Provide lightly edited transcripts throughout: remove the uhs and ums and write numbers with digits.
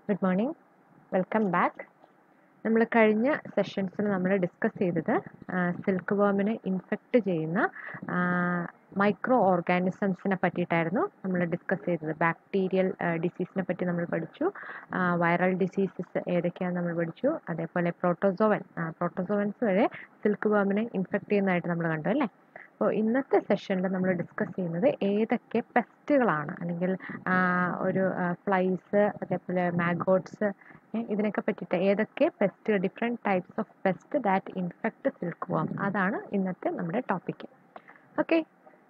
Good morning. Welcome back. നമ്മൾ കഴിഞ്ഞ സെഷൻസിൽ നമ്മൾ ഡിസ്കസ് ചെയ്തത് സിൽക്ക് വേമിനെ ഇൻഫെക്റ്റ് ചെയ്യുന്ന മൈക്രോ ഓർഗാനിസംസിനെ പറ്റിയിട്ടായിരുന്നു നമ്മൾ ഡിസ്കസ് ചെയ്തത്. ബാക്ടീരിയൽ ഡിസീസിനെ പറ്റി നമ്മൾ പഠിച്ചു, വൈറൽ ഡിസീസസ് ഏതൊക്കെയാണെന്ന് നമ്മൾ പഠിച്ചു, അതേപോലെ പ്രോട്ടോസോവൻസ് വരെ സിൽക്ക് വേമിനെ ഇൻഫെക്റ്റ് ചെയ്യുന്നതായിട്ട് നമ്മൾ കണ്ടു അല്ലേ. അപ്പോൾ ഇന്നത്തെ സെഷനിൽ നമ്മൾ ഡിസ്കസ് ചെയ്യുന്നത് ഏതൊക്കെ പെസ്റ്റുകളാണ്, അല്ലെങ്കിൽ ഒരു ഫ്ലൈസ്, അതേപോലെ മാഗോട്ട്സ്, ഇതിനൊക്കെ പറ്റിയിട്ട് ഏതൊക്കെ pest, different types of pest that infect silkworm, അതാണ് ഇന്നത്തെ നമ്മുടെ topic. Okay,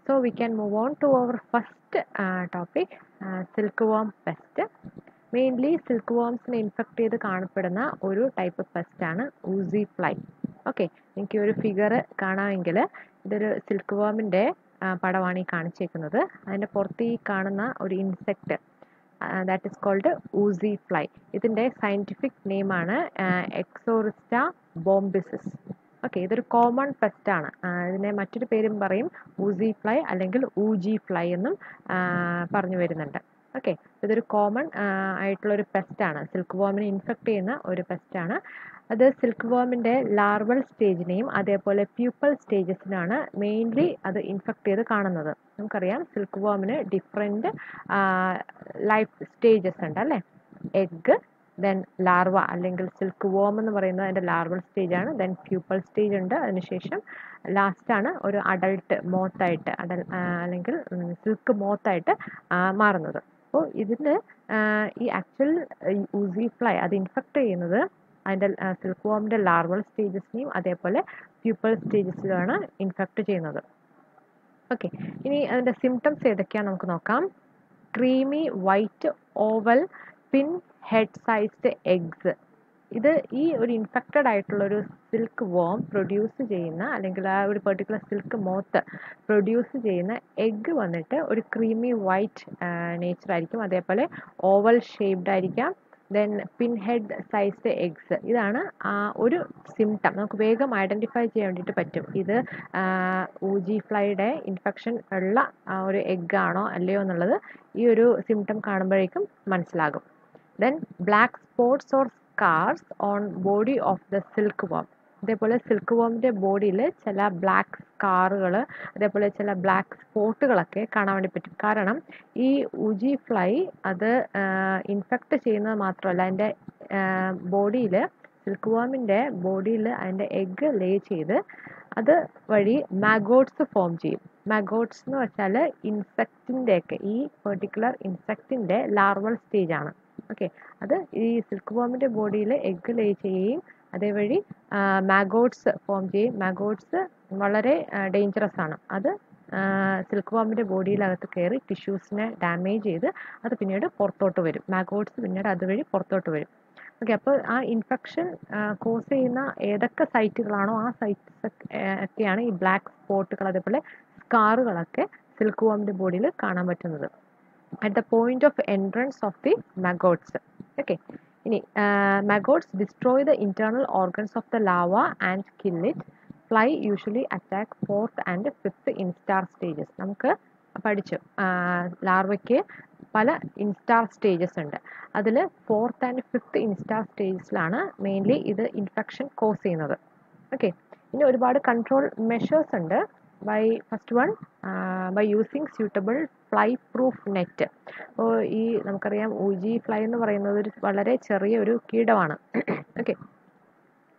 so we can move on to our first topic, silkworm pest. Mainly സിൽക്ക് വേംസിനെ ഇൻഫെക്റ്റ് ചെയ്ത് കാണപ്പെടുന്ന ഒരു ടൈപ്പ് പെസ്റ്റാണ് ഊസി ഫ്ലൈ. ഓക്കെ, എനിക്ക് ഒരു ഫിഗർ കാണാമെങ്കിൽ ഇതൊരു സിൽക്ക് വേമിൻ്റെ പടമാണ് ഈ കാണിച്ചേക്കുന്നത്. അതിൻ്റെ പുറത്ത് ഈ കാണുന്ന ഒരു insect, that is called uzi fly. ഇതിൻ്റെ സയൻറ്റിഫിക് നെയിമാണ് എക്സോറിസ്റ്റ ബോംബിസിസ്. ഓക്കെ, ഇതൊരു കോമൺ പെസ്റ്റാണ്. ഇതിനെ മറ്റൊരു പേരും പറയും ഊസി ഫ്ലൈ അല്ലെങ്കിൽ ഊജി ഫ്ലൈ എന്നും പറഞ്ഞു വരുന്നുണ്ട്. ഓക്കെ, ഇതൊരു കോമൺ ആയിട്ടുള്ളൊരു പെസ്റ്റാണ്, സിൽക്ക് വേമിനെ ഇൻഫെക്റ്റ് ചെയ്യുന്ന ഒരു പെസ്റ്റാണ്. അത് സിൽക്ക് വേമിൻ്റെ ലാർവൽ സ്റ്റേജിനെയും അതേപോലെ പ്യൂപ്പൽ സ്റ്റേജസിനാണ് മെയിൻലി അത് ഇൻഫെക്റ്റ് ചെയ്ത് കാണുന്നത്. നമുക്കറിയാം സിൽക്ക് വേമിന് ഡിഫറെൻറ്റ് ലൈഫ് സ്റ്റേജസ് ഉണ്ട് അല്ലേ. എഗ്ഗ്, ദെൻ ലാർവ അല്ലെങ്കിൽ സിൽക്ക് വേം എന്ന് പറയുന്നത് അതിൻ്റെ ലാർവൽ സ്റ്റേജാണ്. ദെൻ പ്യൂപ്പൽ സ്റ്റേജ് ഉണ്ട്, അതിനുശേഷം ലാസ്റ്റാണ് ഒരു അഡൾട്ട് മോത്തായിട്ട് അല്ലെങ്കിൽ സിൽക്ക് മോത്തായിട്ട് മാറുന്നത്. അപ്പോൾ ഇതിൽ ഈ ആക്ച്വൽ ഊസി ഫ്ലൈ അത് ഇൻഫെക്റ്റ് ചെയ്യുന്നത് അതിൻ്റെ സിൽക്ക് വേമിൻ്റെ ലാർവൽ സ്റ്റേജസിനെയും അതേപോലെ പ്യൂപ്പൽ സ്റ്റേജസിലാണ് ഇൻഫെക്റ്റ് ചെയ്യുന്നത്. ഓക്കെ, ഇനി അതിൻ്റെ സിംറ്റംസ് ഏതൊക്കെയാണെന്ന് നമുക്ക് നോക്കാം. ക്രീമി വൈറ്റ് ഓവൽ പിൻ ഹെഡ് സൈസ്ഡ് എഗ്സ്. ഇത് ഈ ഒരു ഇൻഫെക്റ്റഡ് ആയിട്ടുള്ളൊരു സിൽക്ക് വേം പ്രൊഡ്യൂസ് ചെയ്യുന്ന, അല്ലെങ്കിൽ ആ ഒരു പെർട്ടിക്കുലർ സിൽക്ക് മോത്ത് പ്രൊഡ്യൂസ് ചെയ്യുന്ന എഗ്ഗ് വന്നിട്ട് ഒരു ക്രീമി വൈറ്റ് നേച്ചർ ആയിരിക്കും, അതേപോലെ ഓവൽ ഷേപ്ഡ് ആയിരിക്കാം, ദെൻ പിൻ ഹെഡ് സൈസ്ഡ് എഗ്സ്. ഇതാണ് ഒരു സിംറ്റം. നമുക്ക് വേഗം ഐഡൻറ്റിഫൈ ചെയ്യാൻ വേണ്ടിയിട്ട് പറ്റും ഇത് ഊജി ഫ്ലൈയുടെ ഇൻഫെക്ഷൻ ഉള്ള ഒരു എഗ്ഗ് ആണോ അല്ലയോ എന്നുള്ളത് ഈ ഒരു സിംറ്റം കാണുമ്പോഴേക്കും മനസ്സിലാകും. Then black spots or scars on body of the silkworm. അതേപോലെ സിൽക്ക് വേമിൻ്റെ ബോഡിയിൽ ചില ബ്ലാക്ക് സ്കാറുകൾ, അതേപോലെ ചില ബ്ലാക്ക് സ്പോട്ടുകളൊക്കെ കാണാൻ വേണ്ടി പറ്റും. കാരണം ഈ ഊജി ഫ്ലൈ അത് ഇൻഫെക്റ്റ് ചെയ്യുന്നത് മാത്രമല്ല, അതിൻ്റെ ബോഡിയിൽ, സിൽക്ക് വേമിൻ്റെ ബോഡിയിൽ അതിൻ്റെ എഗ്ഗ് ലേ ചെയ്ത് അത് വഴി മാഗോട്ട്സ് ഫോം ചെയ്യും. മാഗോട്ട്സ് എന്ന് വെച്ചാൽ ഇൻസെക്റ്റിൻ്റെയൊക്കെ, ഈ പെർട്ടിക്കുലർ ഇൻസെക്റ്റിൻ്റെ ലാർവൽ സ്റ്റേജാണ്. ഓക്കെ, അത് ഈ സിൽക്ക് വേമിൻ്റെ ബോഡിയിൽ എഗ്ഗ് ലേ ചെയ്യുകയും അതേവഴി മാഗോട്ട്സ് ഫോം ചെയ്യും. മാഗോട്ട്സ് വളരെ ഡേഞ്ചറസ് ആണ്. അത് സിൽക്ക് വേമിൻ്റെ ബോഡിയിലകത്ത് കയറി ടിഷ്യൂസിനെ ഡാമേജ് ചെയ്ത് അത് പിന്നീട് പുറത്തോട്ട് വരും. മാഗോട്ട്സ് പിന്നീട് അതുവഴി പുറത്തോട്ട് വരും. ഓക്കെ, അപ്പോൾ ആ ഇൻഫെക്ഷൻ കോസ് ചെയ്യുന്ന ഏതൊക്കെ സൈറ്റുകളാണോ ആ സൈറ്റ്സ് ഒക്കെയാണ് ഈ ബ്ലാക്ക് സ്പോട്ടുകൾ, അതേപോലെ സ്കാറുകളൊക്കെ സിൽക്ക് വേമിൻ്റെ ബോഡിയിൽ കാണാൻ പറ്റുന്നത് at the point of entrance of the maggots. Okay, ഇനി maggots destroy the internal organs of the larva and kill it. Fly usually attack 4th and 5th instar stages. നമുക്ക് പഠിച്ചു ലാർവയ്ക്ക് പല ഇൻസ്റ്റാർ സ്റ്റേജസ് ഉണ്ട്. അതിൽ 4th and 5th instar സ്റ്റേജസിലാണ് mainly ഇത് infection cause ചെയ്യുന്നത്. Okay, ഇനി ഒരുപാട് കൺട്രോൾ മെഷേഴ്സ് ഉണ്ട്. First one, by using suitable fly proof net. അപ്പോൾ ഈ നമുക്കറിയാം ഊജി ഫ്ലൈ എന്ന് പറയുന്നത് ഒരു വളരെ ചെറിയ ഒരു കീടമാണ്. ഓക്കെ,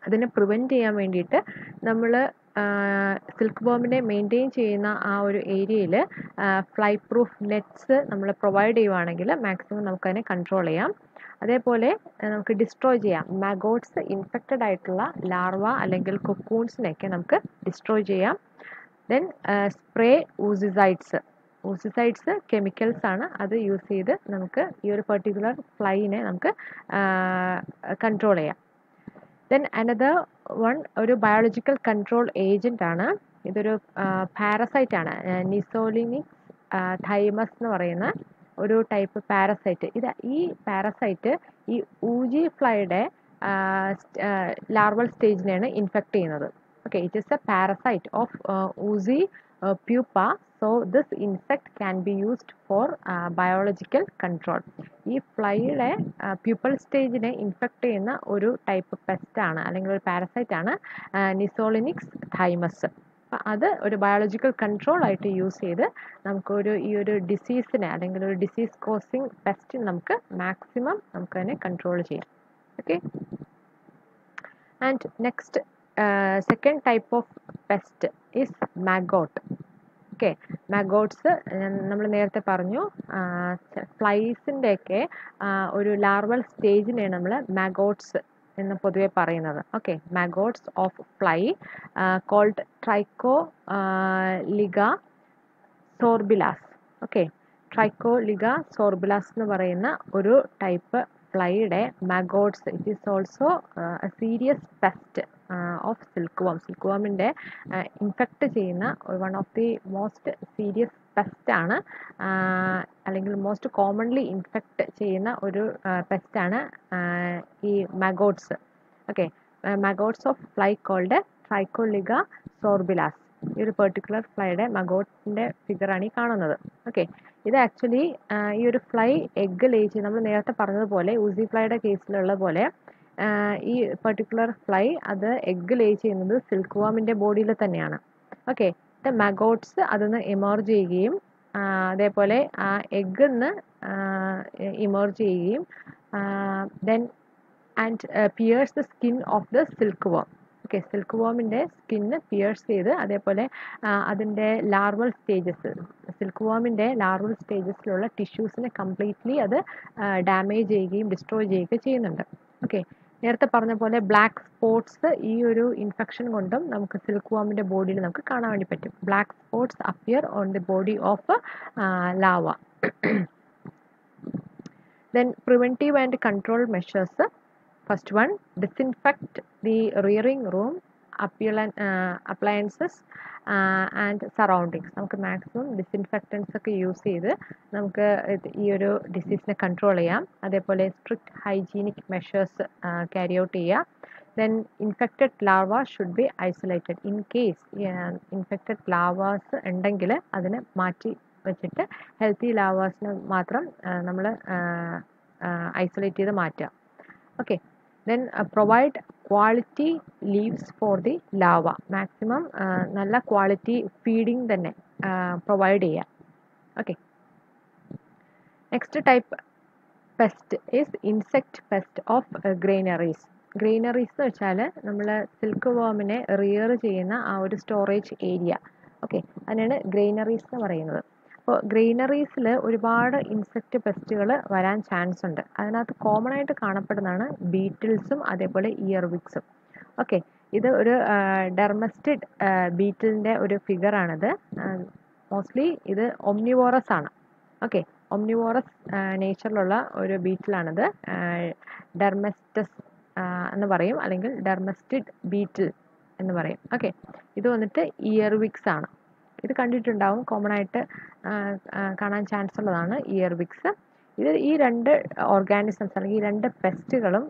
അതിനെ പ്രിവെൻറ്റ് ചെയ്യാൻ വേണ്ടിയിട്ട് നമ്മൾ സിൽക്ക് വേമിനെ മെയിൻറ്റെയിൻ ചെയ്യുന്ന ആ ഒരു ഏരിയയിൽ ഫ്ലൈ പ്രൂഫ് നെറ്റ്സ് നമ്മൾ പ്രൊവൈഡ് ചെയ്യുവാണെങ്കിൽ മാക്സിമം നമുക്കതിനെ കൺട്രോൾ ചെയ്യാം. അതേപോലെ നമുക്ക് ഡിസ്ട്രോയ് ചെയ്യാം. മാഗോട്ട്സ് ഇൻഫെക്റ്റഡ് ആയിട്ടുള്ള ലാർവ അല്ലെങ്കിൽ കൊക്കൂൺസിനെയൊക്കെ നമുക്ക് ഡിസ്ട്രോയ് ചെയ്യാം. ദെൻ സ്പ്രേ ഊസിസൈഡ്സ് കെമിക്കൽസ് ആണ്. അത് യൂസ് ചെയ്ത് നമുക്ക് ഈ ഒരു പെർട്ടിക്കുലർ ഫ്ലൈനെ നമുക്ക് കൺട്രോൾ ചെയ്യാം. ദെൻ അനദർ വൺ, ഒരു ബയോളജിക്കൽ കൺട്രോൾ ഏജൻ്റ് ആണ്. ഇതൊരു പാരസൈറ്റ് ആണ്, നിസോലിനിക്സ് തൈമസ് എന്ന് പറയുന്ന ഒരു ടൈപ്പ് പാരസൈറ്റ്. ഈ പാരസൈറ്റ് ഈ ഊജി ഫ്ലൈയുടെ ലാർവൽ സ്റ്റേജിനെയാണ് ഇൻഫെക്റ്റ് ചെയ്യുന്നത്. Okay, it is a parasite of oozy pupa So this insect can be used for biological control. ഈ ഫ്ലൈയുടെ പ്യൂപ്പൽ സ്റ്റേജിനെ ഇൻഫെക്ട് ചെയ്യുന്ന ഒരു ടൈപ്പ് പെസ്റ്റ് ആണ് അല്ലെങ്കിൽ ഒരു പാരസൈറ്റ് ആണ് നിസോളിനിക്സ് തൈമസ്. അത് ഒരു ബയോളജിക്കൽ കൺട്രോൾ ആയിട്ട് യൂസ് ചെയ്ത് നമുക്കൊരു ഈ ഒരു ഡിസീസിനെ അല്ലെങ്കിൽ ഒരു ഡിസീസ് കോസിങ് പെസ്റ്റിനെ നമുക്ക് മാക്സിമം നമുക്ക് തന്നെ കൺട്രോൾ ചെയ്യാം. Okay, and next second type of pest is maggot. Okay, maggots നമ്മൾ നേരത്തെ പറഞ്ഞു ഫ്ലൈസിൻ്റെയൊക്കെ ഒരു ലാർവൽ സ്റ്റേജിനെയാണ് നമ്മൾ മാഗോട്ട്സ് എന്ന് പൊതുവെ പറയുന്നത്. Okay, maggots of fly called Tricholyga sorbillans. Okay, Tricholyga sorbillans എന്ന് പറയുന്ന ഒരു ടൈപ്പ് ഫ്ലൈയുടെ maggots it is also a serious pest of silk worm. Silk വർമിൻ്റെ ഇൻഫെക്റ്റ് ചെയ്യുന്ന one of the most serious pest ആണ്, അല്ലെങ്കിൽ മോസ്റ്റ് കോമൺലി ഇൻഫെക്റ്റ് ചെയ്യുന്ന ഒരു പെസ്റ്റാണ് ഈ maggots. Okay, maggots of fly called Tricholyga sorbillans. ഈ ഒരു പെർട്ടിക്കുലർ ഫ്ലൈയുടെ മഗോട്ടിൻ്റെ ഫിഗറാണ് ഈ കാണുന്നത്. ഓക്കെ, ഇത് ആക്ച്വലി ഈ ഒരു ഫ്ലൈ എഗ്ഗ് ലേ ചെയ്ത് നമ്മൾ നേരത്തെ പറഞ്ഞതുപോലെ ഊസി ഫ്ലൈയുടെ കേസിലുള്ള പോലെ ഈ പെർട്ടിക്കുലർ ഫ്ലൈ അത് എഗ്ഗ് ലേ ചെയ്യുന്നത് സിൽക്ക് വാമിൻ്റെ ബോഡിയിൽ തന്നെയാണ്. ഓക്കെ, ഇത് മഗോട്ട്സ് അതിന്ന് എമർജ് ചെയ്യുകയും അതേപോലെ ആ എഗ്ഗിൽ നിന്ന് ഇമർജ് ചെയ്യുകയും then and pierce the skin of the silk worm. Okay, silk വാമിൻ്റെ സ്കിന്ന് പിയേഴ്സ് ചെയ്ത് അതേപോലെ അതിൻ്റെ ലാർവൽ സ്റ്റേജസ് സിൽക്ക് വാമിൻ്റെ ലാർവൽ സ്റ്റേജസിലുള്ള ടിഷ്യൂസിനെ കംപ്ലീറ്റ്ലി അത് ഡാമേജ് ചെയ്യുകയും ഡിസ്ട്രോയ് ചെയ്യുകയും ചെയ്യുന്നുണ്ട്. ഓക്കെ, നേരത്തെ പറഞ്ഞ പോലെ ബ്ലാക്ക് സ്പോട്ട്സ് ഈ ഒരു ഇൻഫെക്ഷൻ കൊണ്ടും നമുക്ക് സിൽക്ക് വാമിൻ്റെ ബോഡിയിൽ നമുക്ക് കാണാൻ വേണ്ടി പറ്റും. Black spots appear on the body of larva. Then preventive and control measures. First one, disinfect the rearing room, appliances and surroundings. നമുക്ക് മാക്സിമം ഡിസിൻഫെക്റ്റൻസ് ഒക്കെ യൂസ് ചെയ്ത് നമുക്ക് ഈ ഒരു ഡിസീസിനെ കൺട്രോൾ ചെയ്യാം. അതേപോലെ strict hygienic measures carry out ചെയ്യുക. Then infected larva should be isolated. In case infected larvas ഉണ്ടെങ്കിൽ അതിനെ മാറ്റി വെച്ചിട്ട് ഹെൽത്തി ലാർവാസിനെ മാത്രം നമ്മൾ ഐസൊലേറ്റ് ചെയ്ത് മാറ്റുക. Okay, then provide quality leaves for the larva. maximum നല്ല ക്വാളിറ്റി ഫീഡിങ് തന്നെ പ്രൊവൈഡ് ചെയ്യുക. Okay, next type pest is insect pest of granaries. Granaries എന്ന് വെച്ചാൽ നമ്മൾ സിൽക്ക് വേമിനെ റിയർ ചെയ്യുന്ന ആ ഒരു സ്റ്റോറേജ് ഏരിയ. ഓക്കെ, അതിനാണ് ഗ്രെയിനറീസ് എന്ന് പറയുന്നത്. അപ്പോൾ ഗ്രെയിനറീസിൽ ഒരുപാട് ഇൻസെക്റ്റ് പെസ്റ്റുകൾ വരാൻ ചാൻസ് ഉണ്ട്. അതിനകത്ത് കോമൺ ആയിട്ട് കാണപ്പെടുന്നതാണ് ബീറ്റിൽസും അതേപോലെ ഇയർവിക്സും. ഓക്കെ, ഇത് ഒരു ഡെർമസ്റ്റിഡ് ബീറ്റിലിൻ്റെ ഒരു ഫിഗറാണിത്. മോസ്റ്റ്ലി ഇത് ഒംനിവോറസ് ആണ്. ഓക്കെ, ഒംനിവോറസ് നേച്ചറിലുള്ള ഒരു ബീറ്റിലാണിത്. ഡെർമസ്റ്റസ് എന്ന് പറയും, അല്ലെങ്കിൽ ഡെർമസ്റ്റിഡ് ബീറ്റിൽ എന്ന് പറയും. ഓക്കെ, ഇത് വന്നിട്ട് ഇയർവിക്സ് ആണ്. ഇത് കണ്ടിട്ടുണ്ടാവും, കോമൺ ആയിട്ട് കാണാൻ ചാൻസ് ഉള്ളതാണ് ഇയർവിക്സ്. ഇത് ഈ രണ്ട് ഓർഗാനിസംസ് അല്ലെങ്കിൽ ഈ രണ്ട് പെസ്റ്റുകളും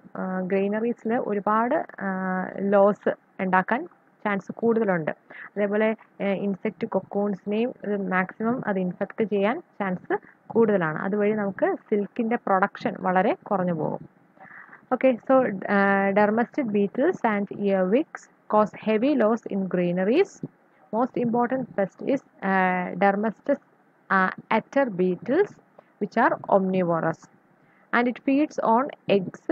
ഗ്രെയിനറീസിൽ ഒരുപാട് ലോസ് ഉണ്ടാക്കാൻ ചാൻസ് കൂടുതലുണ്ട്. അതേപോലെ ഇൻസെക്റ്റ് കൊക്കൂൺസിനെയും മാക്സിമം അത് ഇൻഫെക്റ്റ് ചെയ്യാൻ ചാൻസ് കൂടുതലാണ്. അതുവഴി നമുക്ക് സിൽക്കിൻ്റെ പ്രൊഡക്ഷൻ വളരെ കുറഞ്ഞു പോകും. Okay, so dermestid beetles and earwigs cause heavy loss in granaries. Most important pest is Dermestes ater beetles, which are omnivorous, and it feeds on eggs,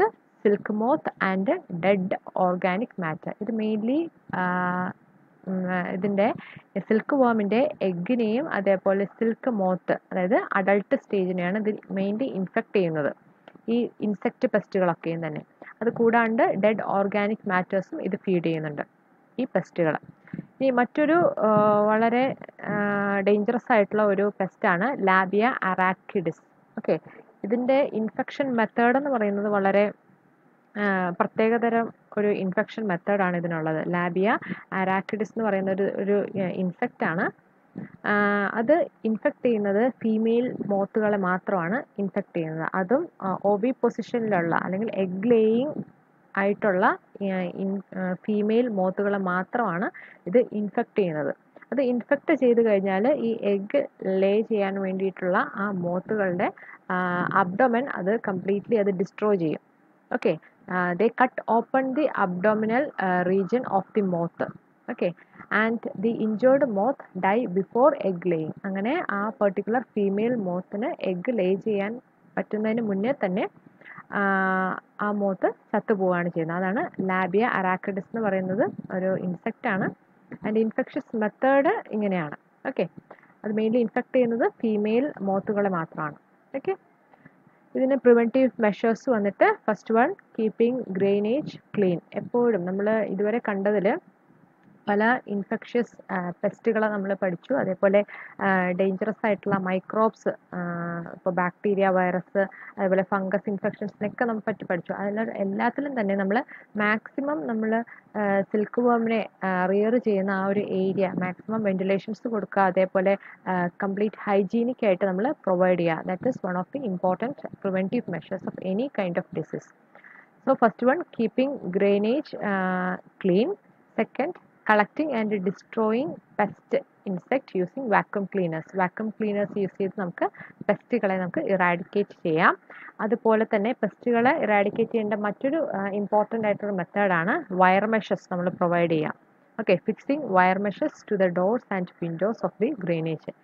silk moth and dead organic matter. ഇത് mainly ഇതിൻ്റെ silk വേമിൻ്റെ എഗ്ഗിനെയും അതേപോലെ silk moth അതായത് adult സ്റ്റേജിനെയാണ് ഇത് mainly infect ചെയ്യുന്നത്, ഈ insect പെസ്റ്റുകളൊക്കെയും തന്നെ. അത് കൂടാണ്ട് ഡെഡ് ഓർഗാനിക് മാറ്റേഴ്സും ഇത് ഫീഡ് ചെയ്യുന്നുണ്ട്, ഈ പെസ്റ്റുകൾ. ഇനി മറ്റൊരു വളരെ ഡേഞ്ചറസ് ആയിട്ടുള്ള ഒരു പെസ്റ്റാണ് ലാബിയ അറാക്കിഡിസ്. ഓക്കെ, ഇതിൻ്റെ ഇൻഫെക്ഷൻ മെത്തേഡ് എന്ന് പറയുന്നത് വളരെ പ്രത്യേകതരം ഒരു ഇൻഫെക്ഷൻ മെത്തേഡാണ് ഇതിനുള്ളത്. ലാബിയ അറാക്കിഡിസ് എന്ന് പറയുന്ന ഒരു ഇൻസെക്റ്റ് ആണ്. അത് ഇൻഫെക്റ്റ് ചെയ്യുന്നത് ഫീമെയിൽ മോത്തുകളെ മാത്രമാണ് ഇൻഫെക്റ്റ് ചെയ്യുന്നത്. അതും ഓവി പൊസിഷനിലുള്ള അല്ലെങ്കിൽ എഗ് ലേയിങ് ആയിട്ടുള്ള ഫീമെയിൽ മോത്തുകളെ മാത്രമാണ് ഇത് ഇൻഫെക്റ്റ് ചെയ്യുന്നത്. അത് ഇൻഫെക്റ്റ് ചെയ്ത് കഴിഞ്ഞാൽ ഈ എഗ്ഗ് ലേ ചെയ്യാൻ വേണ്ടിയിട്ടുള്ള ആ മോത്തുകളുടെ അബ്ഡോമൻ അത് കംപ്ലീറ്റ്ലി അത് ഡിസ്ട്രോയ് ചെയ്യും. Okay, they cut open the abdominal region of the moth. Okay, and the injured moth die before egg laying. അങ്ങനെ ആ പെർട്ടിക്കുലർ ഫീമെയിൽ മോത്തിന് എഗ്ഗ് ലേ ചെയ്യാൻ പറ്റുന്നതിന് മുന്നേ തന്നെ ആ മോത്ത് ചത്തുപോവുകയാണ് ചെയ്യുന്നത്. അതാണ് ലാബിയ അറാക്കിഡിസ് എന്ന് പറയുന്നത്, ഒരു ഇൻസെക്റ്റ് ആണ്. ആൻഡ് ഇൻഫെക്ഷസ് മെത്തേഡ് ഇങ്ങനെയാണ്. ഓക്കെ, അത് മെയിൻലി ഇൻഫെക്റ്റ് ചെയ്യുന്നത് ഫീമെയിൽ മോത്തുകളെ മാത്രമാണ്. ഓക്കെ, ഇതിന് പ്രിവെൻറ്റീവ് മെഷേഴ്സ് വന്നിട്ട് first one, keeping grainage clean. എപ്പോഴും നമ്മൾ ഇതുവരെ കണ്ടതിൽ പല ഇൻഫെക്ഷ്യസ് പെസ്റ്റുകളെ നമ്മൾ പഠിച്ചു, അതേപോലെ ഡേഞ്ചറസ് ആയിട്ടുള്ള മൈക്രോബ്സ്, ഇപ്പോൾ ബാക്ടീരിയ, വൈറസ്, അതേപോലെ ഫംഗസ് ഇൻഫെക്ഷൻസിനൊക്കെ നമ്മൾ പറ്റി പഠിച്ചു. അതിൽ എല്ലാത്തിലും തന്നെ നമ്മൾ മാക്സിമം നമ്മൾ സിൽക്ക് വേമിനെ റിയർ ചെയ്യുന്ന ആ ഒരു ഏരിയ മാക്സിമം വെന്റിലേഷൻസ് കൊടുക്കുക, അതേപോലെ കംപ്ലീറ്റ് ഹൈജീനിക് ആയിട്ട് നമ്മൾ പ്രൊവൈഡ് ചെയ്യുക. That is one of the important preventive measures of any kind of disease. So first one, keeping grainage clean. Second, collecting and destroying pest insect using vacuum cleaners. Vacuum cleaners use ചെയ്ത് നമുക്ക് പെസ്റ്റുകളെ നമുക്ക് eradicate ചെയ്യാം. അതുപോലെ തന്നെ പെസ്റ്റുകളെ eradicate ചെയ്യേണ്ട മറ്റൊരു important ആയിട്ടൊരു മെത്തേഡാണ് വയർ മെഷസ് നമ്മൾ പ്രൊവൈഡ് ചെയ്യാം. Okay, fixing wire meshes to the doors and windows of the grainage.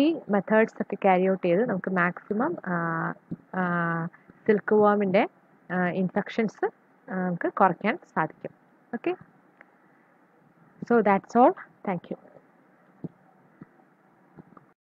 ഈ മെത്തേഡ്സ് ഒക്കെ ക്യാരി ഔട്ട് ചെയ്ത് നമുക്ക് മാക്സിമം സിൽക്ക് വേമിൻ്റെ ഇൻഫെക്ഷൻസ് നമുക്ക് കുറയ്ക്കാൻ സാധിക്കും. Okay, so that's all. Thank you.